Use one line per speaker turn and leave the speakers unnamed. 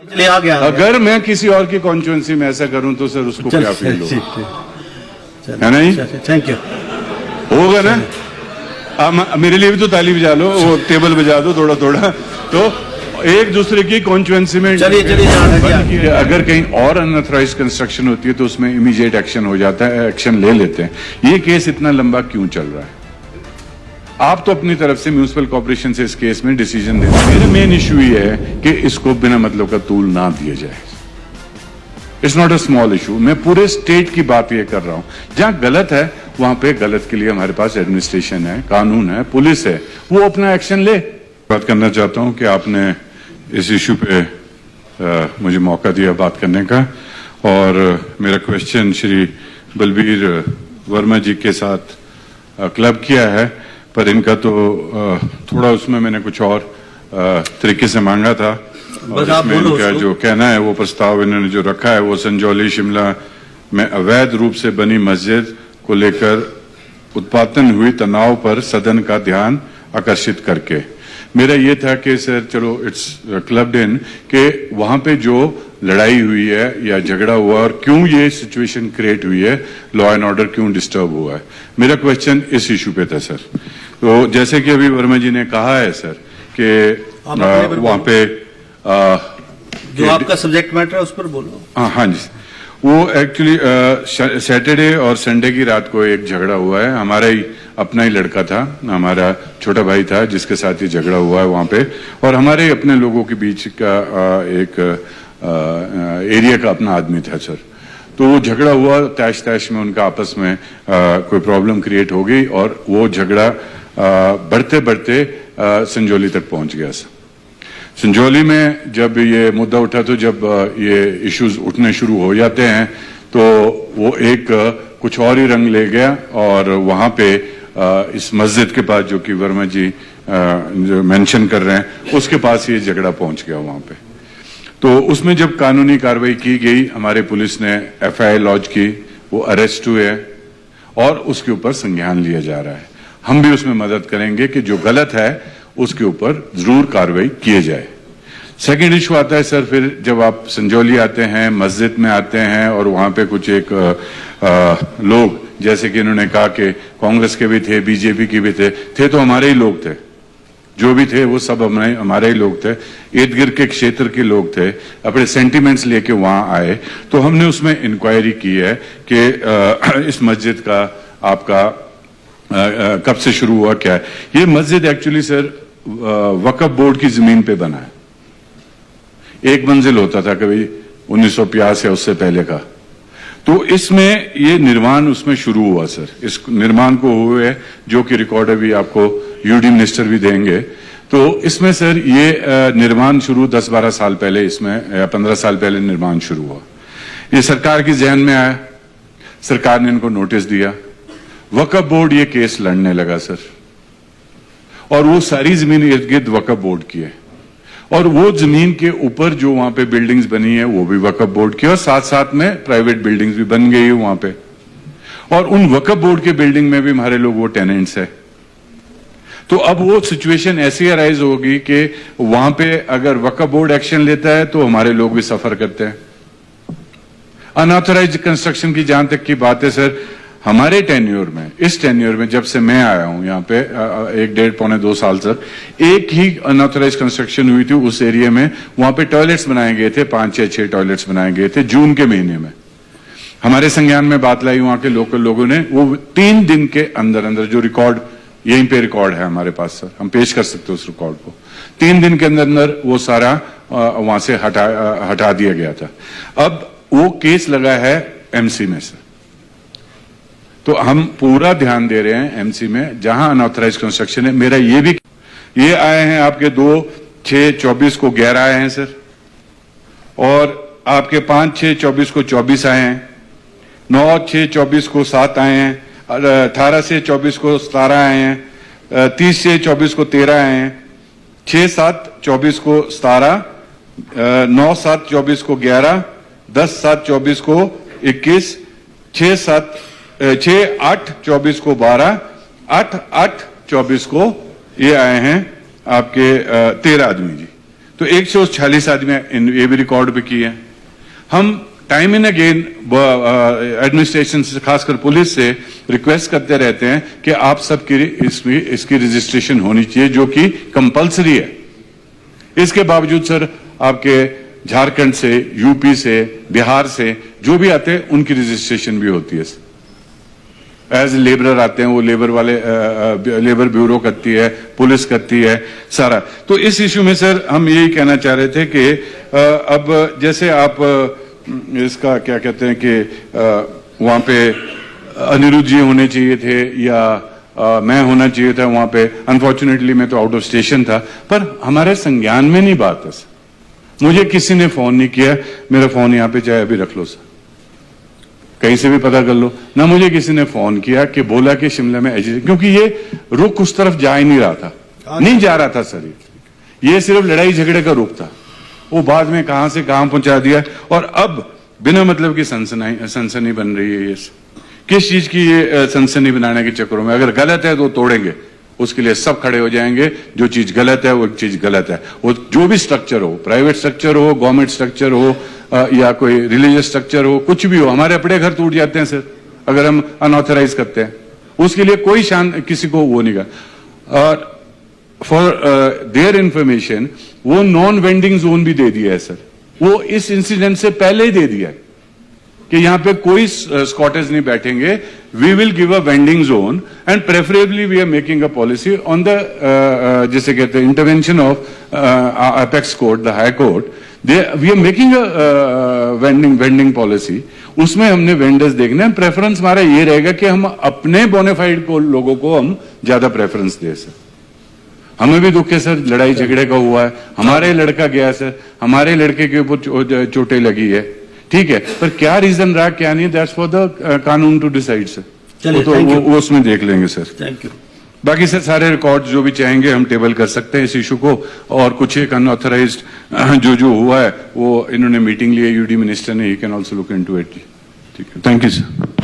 चलिए आ गया।
अगर मैं किसी और की कॉन्स्टिट्यूएंसी में ऐसा करूं तो सर उसको क्या फील होगा, है नहीं?
Thank you.
होगा ना? मेरे लिए भी तो ताली बजा लो, वो टेबल बजा दो थोड़ा थोड़ा। तो एक दूसरे की कॉन्स्टिट्यूएंसी में
चलिए
अगर कहीं और अनऑथराइज कंस्ट्रक्शन होती है तो उसमें इमीडिएट एक्शन हो जाता है, एक्शन ले लेते हैं। ये केस इतना लंबा क्यों चल रहा है? आप तो अपनी तरफ से म्यूनिसिपल कॉर्पोरेशन से इस केस में डिसीजन देते हैं। मेरा मेन इशू ये है कि इसको बिना मतलब का तूल ना दिया जाए। It's not a small issue. मैं पूरे स्टेट की बात ये कर रहा हूं। जहां गलत है वहां पे गलत के लिए हमारे पास एडमिनिस्ट्रेशन है, कानून है, पुलिस है, वो अपना एक्शन ले। बात करना चाहता हूं कि आपने इस इशू पे मुझे मौका दिया बात करने का, और मेरा क्वेश्चन श्री बलबीर वर्मा जी के साथ क्लब किया है, पर इनका तो थोड़ा उसमें मैंने कुछ और तरीके से मांगा था। और इसमें इनका जो कहना है, वो प्रस्ताव इन्होंने जो रखा है, वो संजौली शिमला में अवैध रूप से बनी मस्जिद को लेकर उत्पादन हुई तनाव पर सदन का ध्यान आकर्षित करके। मेरा ये था कि सर चलो इट्स क्लब्ड इन कि वहां पे जो लड़ाई हुई है या झगड़ा हुआ और क्यों ये सिचुएशन क्रिएट हुई है, लॉ एंड ऑर्डर क्यों डिस्टर्ब हुआ है, मेरा क्वेश्चन इस इशू पे था सर। तो जैसे कि अभी वर्मा जी ने कहा है सर कि वहां पे
जो आपका सब्जेक्ट मैटर है उस पर बोलो।
हाँ जी, वो एक्चुअली सैटरडे और संडे की रात को एक झगड़ा हुआ है। हमारा ही अपना ही लड़का था, हमारा छोटा भाई था जिसके साथ ही झगड़ा हुआ है वहां पे, और हमारे अपने लोगों के बीच का एक एरिया का अपना आदमी था सर। तो वो झगड़ा हुआ, तैश तैश में उनका आपस में कोई प्रॉब्लम क्रिएट हो गई और वो झगड़ा बढ़ते बढ़ते संजौली तक पहुंच गया सर। संजौली में जब ये मुद्दा उठा तो जब ये इश्यूज उठने शुरू हो जाते हैं तो वो एक कुछ और ही रंग ले गया, और वहां पे इस मस्जिद के पास, जो कि वर्मा जी जो मेंशन कर रहे हैं, उसके पास ये झगड़ा पहुंच गया वहां पे। तो उसमें जब कानूनी कार्रवाई की गई, हमारे पुलिस ने एफआईआर लॉन्च की, वो अरेस्ट हुए और उसके ऊपर संज्ञान लिया जा रहा है। हम भी उसमें मदद करेंगे कि जो गलत है उसके ऊपर जरूर कार्रवाई किए जाए। सेकंड इशू आता है सर, फिर जब आप संजौली आते हैं, मस्जिद में आते हैं, और वहां पे कुछ एक लोग, जैसे कि इन्होंने कहा कि कांग्रेस के भी थे, बीजेपी के भी थे तो हमारे ही लोग थे, जो भी थे वो सब हमारे ही लोग थे, इर्द गिर्द के क्षेत्र के लोग थे, अपने सेंटिमेंट्स लेके वहां आए। तो हमने उसमें इंक्वायरी की है कि इस मस्जिद का आपका कब से शुरू हुआ, क्या है। ये मस्जिद एक्चुअली सर वक्फ बोर्ड की जमीन पे बना है। एक मंजिल होता था कभी 1950 या उससे पहले का। तो इसमें ये निर्माण उसमें शुरू हुआ सर। इस निर्माण को हुए, जो कि रिकॉर्ड अभी आपको यूडी मिनिस्टर भी देंगे। तो इसमें सर ये निर्माण शुरू 10-12 साल पहले, इसमें या 15 साल पहले निर्माण शुरू हुआ। ये सरकार की जहन में आया, सरकार ने इनको नोटिस दिया, वक्फ बोर्ड ये केस लड़ने लगा सर, और वो सारी जमीन इर्द गिर्द वक्फ बोर्ड की है, और वो जमीन के ऊपर जो वहां पे बिल्डिंग्स बनी है वो भी वक्फ बोर्ड की, और साथ साथ में प्राइवेट बिल्डिंग्स भी बन गई है वहां पे, और उन वक्फ बोर्ड के बिल्डिंग में भी हमारे लोग वो टेनेंट्स है। तो अब वो सिचुएशन ऐसी अराइज होगी कि वहां पे अगर वक्फ बोर्ड एक्शन लेता है तो हमारे लोग भी सफर करते हैं। अनऑथराइज्ड कंस्ट्रक्शन की जहां तक की बात है सर, हमारे टेन्योर में, इस टेन्योर में जब से मैं आया हूं यहाँ पे 1-1.5-2 साल तक, एक ही अनऑथराइज्ड कंस्ट्रक्शन हुई थी उस एरिया में। वहां पे टॉयलेट्स बनाए गए थे, 5-6 टॉयलेट्स बनाए गए थे जून के महीने में। हमारे संज्ञान में बात लाई वहां के लोकल लोगों ने, वो 3 दिन के अंदर अंदर, जो रिकॉर्ड यहीं पे रिकॉर्ड है हमारे पास सर, हम पेश कर सकते हैं उस रिकॉर्ड को, 3 दिन के अंदर अंदर वो सारा वहां से हटा दिया गया था। अब वो केस लगा है एमसी में सर। तो हम पूरा ध्यान दे रहे हैं एमसी में जहां अनऑथराइज्ड कंस्ट्रक्शन है। मेरा ये भी, ये आए हैं आपके 2-6-24 को 11 आए हैं सर, और आपके 5-6-24 को 24 आए हैं, 9-6-24 को 7 आए हैं, 18 से 24 को 17 आए हैं, 30 से 24 को 13 आए हैं, 6-7-24 को 17, 9-7-24 को 11, 10-7-24 को 21, 6-8-24 को 12, 8-8-24 को ये आए हैं आपके 13 आदमी जी। तो 146 आदमी ये भी रिकॉर्ड पे किए हैं। हम टाइम इन अगेन एडमिनिस्ट्रेशन से, खासकर पुलिस से रिक्वेस्ट करते रहते हैं कि आप सबकी इसकी रजिस्ट्रेशन होनी चाहिए, जो कि कंपलसरी है। इसके बावजूद सर आपके झारखंड से, यूपी से, बिहार से जो भी आते हैं उनकी रजिस्ट्रेशन भी होती है। एज लेबरर आते हैं, वो लेबर वाले लेबर ब्यूरो करती है, पुलिस करती है सारा। तो इस इश्यू में सर हम यही कहना चाह रहे थे कि अब जैसे आप इसका क्या कहते हैं कि वहां पे अनिरुद्ध जी होने चाहिए थे या मैं होना चाहिए था वहां पे। अनफॉर्चुनेटली मैं तो आउट ऑफ स्टेशन था, पर हमारे संज्ञान में नहीं बात है सर। मुझे किसी ने फोन नहीं किया, मेरा फोन यहां पे चाहे अभी रख लो सर, कहीं से भी पता कर लो ना। मुझे किसी ने फोन किया कि बोला कि शिमला में एजिटेशन, क्योंकि ये रुख उस तरफ जा ही नहीं रहा था, नहीं जा रहा था सर। ये सिर्फ लड़ाई झगड़े का रुख था, वो बाद में कहां से कहां पहुंचा दिया। और अब बिना मतलब की सनसनी बन रही है। ये किस चीज की ये सनसनी बनाने के चक्करों में, अगर गलत है तो तोड़ेंगे, उसके लिए सब खड़े हो जाएंगे। जो चीज गलत है वो चीज गलत है। वो जो भी स्ट्रक्चर हो, प्राइवेट स्ट्रक्चर हो, गवर्नमेंट स्ट्रक्चर हो या कोई रिलीजियस स्ट्रक्चर हो, कुछ भी हो। हमारे अपने घर टूट जाते हैं सर अगर हम अनऑथराइज करते हैं, उसके लिए कोई किसी को वो नहीं का। और फॉर देयर इंफॉर्मेशन वो नॉन वेंडिंग जोन भी दे दिया है सर, वो इस इंसिडेंट से पहले ही दे दिया है कि यहां पे कोई स्कॉटर्स नहीं बैठेंगे। We will give a vending zone and preferably we are making a policy on the जैसे कहते हैं intervention of apex court, the high court. We are making a vending policy. उसमें हमने वेंडर्स देखने हैं। प्रेफरेंस हमारा ये रहेगा कि हम अपने बोनाफाइड लोगों को हम ज्यादा प्रेफरेंस दे सर। हमें भी दुख है सर, लड़ाई झगड़े का हुआ है, हमारे लड़का गया सर, हमारे लड़के के ऊपर चोटें लगी है, ठीक है, पर क्या रीजन रहा क्या नहीं, दैट्स फॉर द कानून टू डिसाइड सर। वो उसमें देख लेंगे सर।
Thank you.
बाकी सर सारे रिकॉर्ड जो भी चाहेंगे हम टेबल कर सकते हैं इस इशू को। और कुछ एक अनऑथराइज्ड जो हुआ है वो इन्होंने मीटिंग ली है यूडी मिनिस्टर ने, he can also look into it. ठीक है, थैंक यू सर।